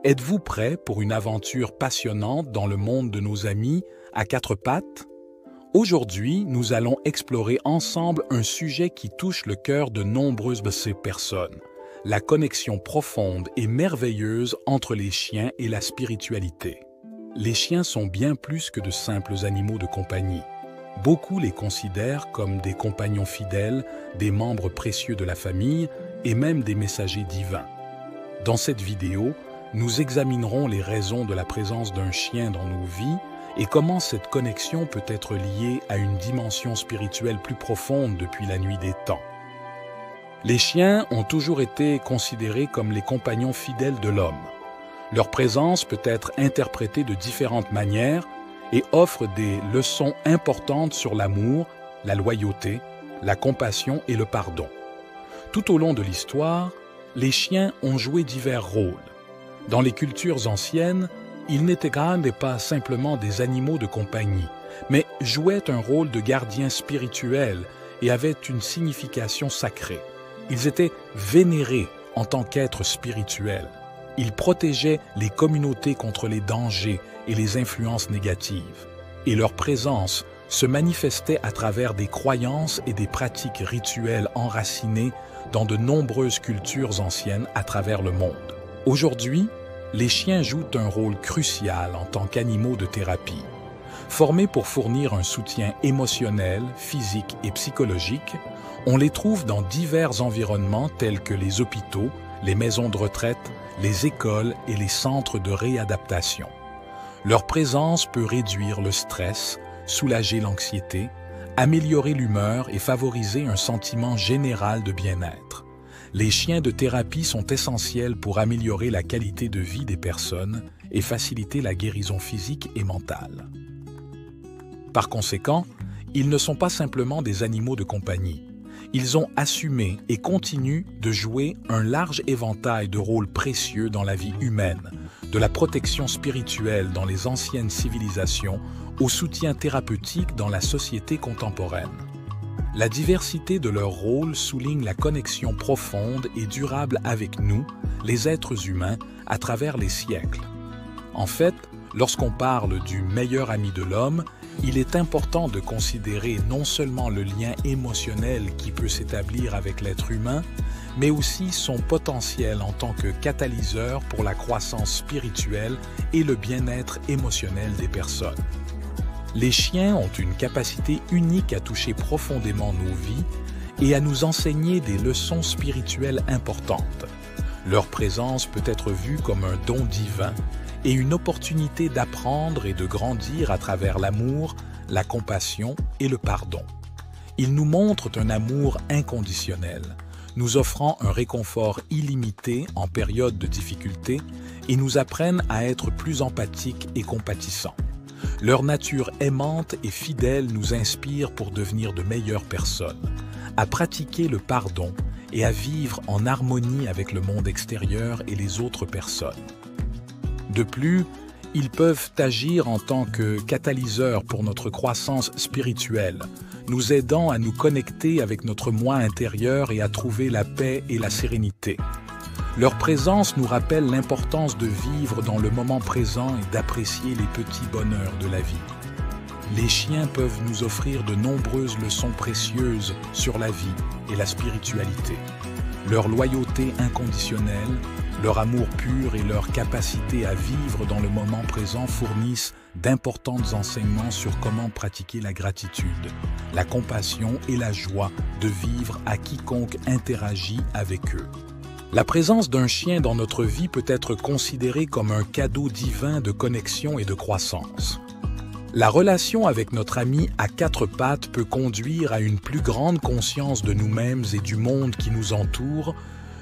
Êtes-vous prêt pour une aventure passionnante dans le monde de nos amis à quatre pattes? Aujourd'hui, nous allons explorer ensemble un sujet qui touche le cœur de nombreuses de ces personnes, la connexion profonde et merveilleuse entre les chiens et la spiritualité. Les chiens sont bien plus que de simples animaux de compagnie. Beaucoup les considèrent comme des compagnons fidèles, des membres précieux de la famille et même des messagers divins. Dans cette vidéo, nous examinerons les raisons de la présence d'un chien dans nos vies et comment cette connexion peut être liée à une dimension spirituelle plus profonde depuis la nuit des temps. Les chiens ont toujours été considérés comme les compagnons fidèles de l'homme. Leur présence peut être interprétée de différentes manières et offre des leçons importantes sur l'amour, la loyauté, la compassion et le pardon. Tout au long de l'histoire, les chiens ont joué divers rôles. Dans les cultures anciennes, ils n'étaient pas simplement des animaux de compagnie, mais jouaient un rôle de gardiens spirituels et avaient une signification sacrée. Ils étaient vénérés en tant qu'êtres spirituels. Ils protégeaient les communautés contre les dangers et les influences négatives. Et leur présence se manifestait à travers des croyances et des pratiques rituelles enracinées dans de nombreuses cultures anciennes à travers le monde. Aujourd'hui, les chiens jouent un rôle crucial en tant qu'animaux de thérapie. Formés pour fournir un soutien émotionnel, physique et psychologique, on les trouve dans divers environnements tels que les hôpitaux, les maisons de retraite, les écoles et les centres de réadaptation. Leur présence peut réduire le stress, soulager l'anxiété, améliorer l'humeur et favoriser un sentiment général de bien-être. Les chiens de thérapie sont essentiels pour améliorer la qualité de vie des personnes et faciliter la guérison physique et mentale. Par conséquent, ils ne sont pas simplement des animaux de compagnie. Ils ont assumé et continuent de jouer un large éventail de rôles précieux dans la vie humaine, de la protection spirituelle dans les anciennes civilisations au soutien thérapeutique dans la société contemporaine. La diversité de leurs rôles souligne la connexion profonde et durable avec nous, les êtres humains, à travers les siècles. En fait, lorsqu'on parle du meilleur ami de l'homme, il est important de considérer non seulement le lien émotionnel qui peut s'établir avec l'être humain, mais aussi son potentiel en tant que catalyseur pour la croissance spirituelle et le bien-être émotionnel des personnes. Les chiens ont une capacité unique à toucher profondément nos vies et à nous enseigner des leçons spirituelles importantes. Leur présence peut être vue comme un don divin et une opportunité d'apprendre et de grandir à travers l'amour, la compassion et le pardon. Ils nous montrent un amour inconditionnel, nous offrant un réconfort illimité en période de difficulté et nous apprennent à être plus empathiques et compatissants. Leur nature aimante et fidèle nous inspire pour devenir de meilleures personnes, à pratiquer le pardon et à vivre en harmonie avec le monde extérieur et les autres personnes. De plus, ils peuvent agir en tant que catalyseurs pour notre croissance spirituelle, nous aidant à nous connecter avec notre moi intérieur et à trouver la paix et la sérénité. Leur présence nous rappelle l'importance de vivre dans le moment présent et d'apprécier les petits bonheurs de la vie. Les chiens peuvent nous offrir de nombreuses leçons précieuses sur la vie et la spiritualité. Leur loyauté inconditionnelle, leur amour pur et leur capacité à vivre dans le moment présent fournissent d'importants enseignements sur comment pratiquer la gratitude, la compassion et la joie de vivre à quiconque interagit avec eux. La présence d'un chien dans notre vie peut être considérée comme un cadeau divin de connexion et de croissance. La relation avec notre ami à quatre pattes peut conduire à une plus grande conscience de nous-mêmes et du monde qui nous entoure,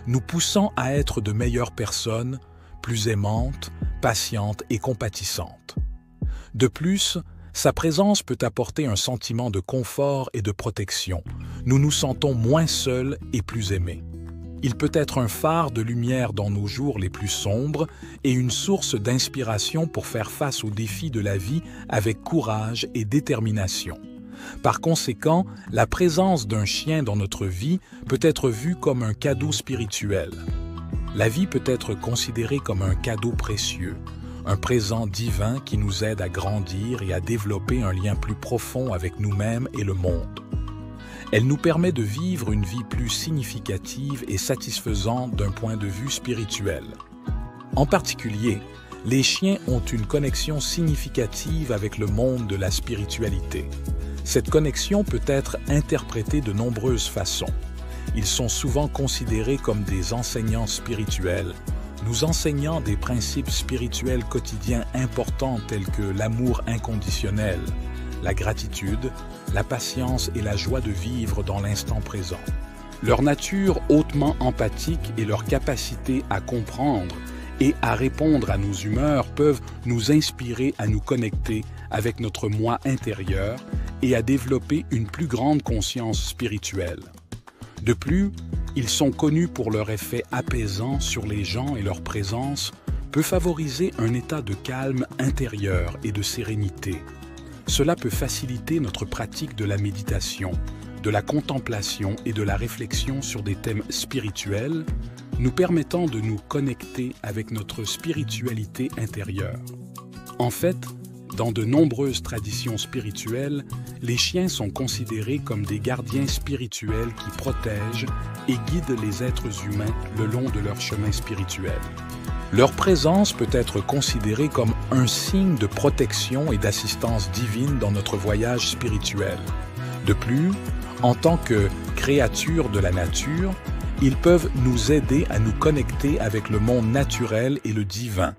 nous poussant à être de meilleures personnes, plus aimantes, patientes et compatissantes. De plus, sa présence peut apporter un sentiment de confort et de protection. Nous nous sentons moins seuls et plus aimés. Il peut être un phare de lumière dans nos jours les plus sombres et une source d'inspiration pour faire face aux défis de la vie avec courage et détermination. Par conséquent, la présence d'un chien dans notre vie peut être vue comme un cadeau spirituel. La vie peut être considérée comme un cadeau précieux, un présent divin qui nous aide à grandir et à développer un lien plus profond avec nous-mêmes et le monde. Elle nous permet de vivre une vie plus significative et satisfaisante d'un point de vue spirituel. En particulier, les chiens ont une connexion significative avec le monde de la spiritualité. Cette connexion peut être interprétée de nombreuses façons. Ils sont souvent considérés comme des enseignants spirituels, nous enseignant des principes spirituels quotidiens importants tels que l'amour inconditionnel, la gratitude, la patience et la joie de vivre dans l'instant présent. Leur nature hautement empathique et leur capacité à comprendre et à répondre à nos humeurs peuvent nous inspirer à nous connecter avec notre moi intérieur et à développer une plus grande conscience spirituelle. De plus, ils sont connus pour leur effet apaisant sur les gens et leur présence peut favoriser un état de calme intérieur et de sérénité. Cela peut faciliter notre pratique de la méditation, de la contemplation et de la réflexion sur des thèmes spirituels, nous permettant de nous connecter avec notre spiritualité intérieure. En fait, dans de nombreuses traditions spirituelles, les chiens sont considérés comme des gardiens spirituels qui protègent et guident les êtres humains le long de leur chemin spirituel. Leur présence peut être considérée comme un signe de protection et d'assistance divine dans notre voyage spirituel. De plus, en tant que créatures de la nature, ils peuvent nous aider à nous connecter avec le monde naturel et le divin,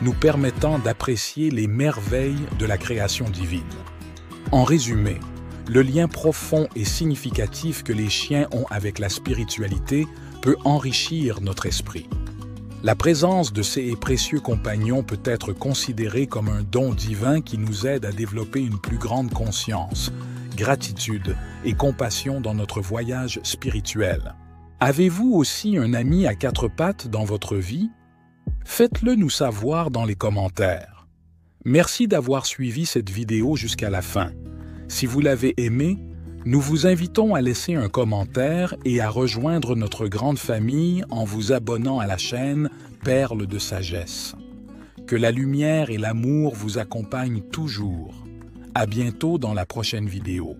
nous permettant d'apprécier les merveilles de la création divine. En résumé, le lien profond et significatif que les chiens ont avec la spiritualité peut enrichir notre esprit. La présence de ces précieux compagnons peut être considérée comme un don divin qui nous aide à développer une plus grande conscience, gratitude et compassion dans notre voyage spirituel. Avez-vous aussi un ami à quatre pattes dans votre vie? Faites-le nous savoir dans les commentaires. Merci d'avoir suivi cette vidéo jusqu'à la fin. Si vous l'avez aimée, nous vous invitons à laisser un commentaire et à rejoindre notre grande famille en vous abonnant à la chaîne Perles de Sagesse. Que la lumière et l'amour vous accompagnent toujours. À bientôt dans la prochaine vidéo.